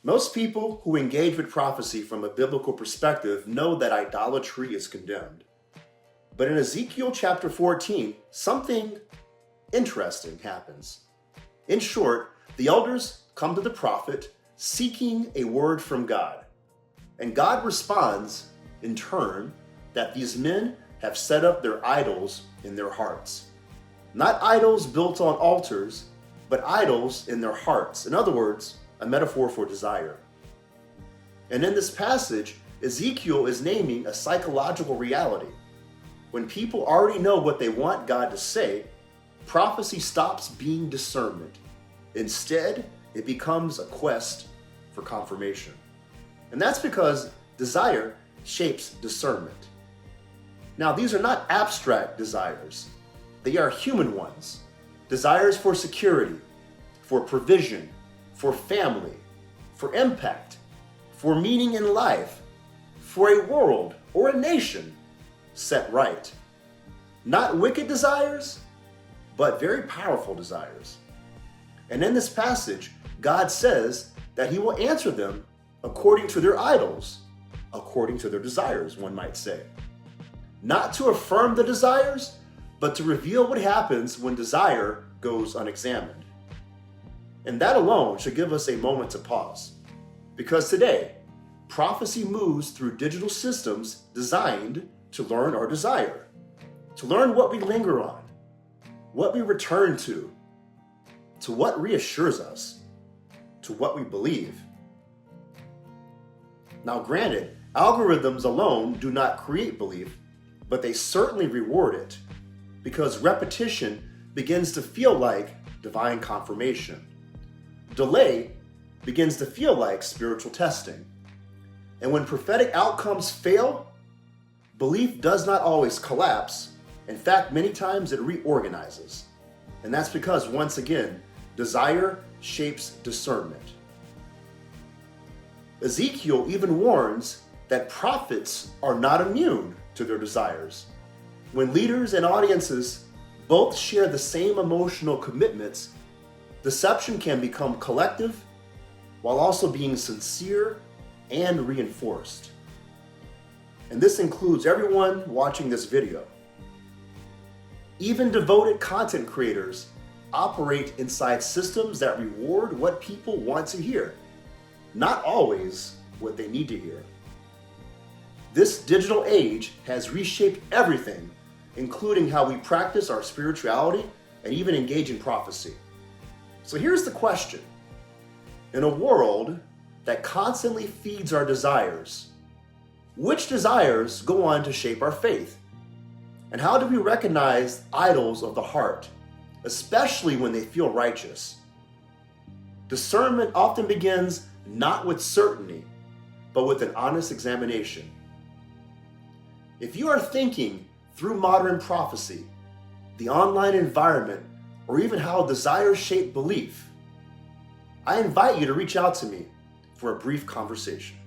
Most people who engage with prophecy from a biblical perspective know that idolatry is condemned. But in Ezekiel chapter 14, something interesting happens. In short, the elders come to the prophet seeking a word from God. And God responds, in turn, that these men have set up their idols in their hearts. Not idols built on altars, but idols in their hearts. In other words, a metaphor for desire. And in this passage, Ezekiel is naming a psychological reality. When people already know what they want God to say, prophecy stops being discernment. Instead, it becomes a quest for confirmation. And that's because desire shapes discernment. Now, these are not abstract desires. They are human ones. Desires for security, for provision, for family, for impact, for meaning in life, for a world or a nation set right. Not wicked desires, but very powerful desires. And in this passage, God says that he will answer them according to their idols, according to their desires, one might say. Not to affirm the desires, but to reveal what happens when desire goes unexamined. And that alone should give us a moment to pause. Because today, prophecy moves through digital systems designed to learn our desire, to learn what we linger on, what we return to what reassures us, to what we believe. Now, granted, algorithms alone do not create belief, but they certainly reward it, because repetition begins to feel like divine confirmation. Delay begins to feel like spiritual testing. And when prophetic outcomes fail, belief does not always collapse. In fact, many times it reorganizes. And that's because, once again, desire shapes discernment. Ezekiel even warns that prophets are not immune to their desires. When leaders and audiences both share the same emotional commitments, deception can become collective while also being sincere and reinforced. And this includes everyone watching this video. Even devoted content creators operate inside systems that reward what people want to hear, not always what they need to hear. This digital age has reshaped everything, including how we practice our spirituality and even engage in prophecy. So here's the question. In a world that constantly feeds our desires, which desires go on to shape our faith? And how do we recognize idols of the heart, especially when they feel righteous? Discernment often begins not with certainty, but with an honest examination. If you are thinking through modern prophecy, the online environment, or even how desires shape belief, I invite you to reach out to me for a brief conversation.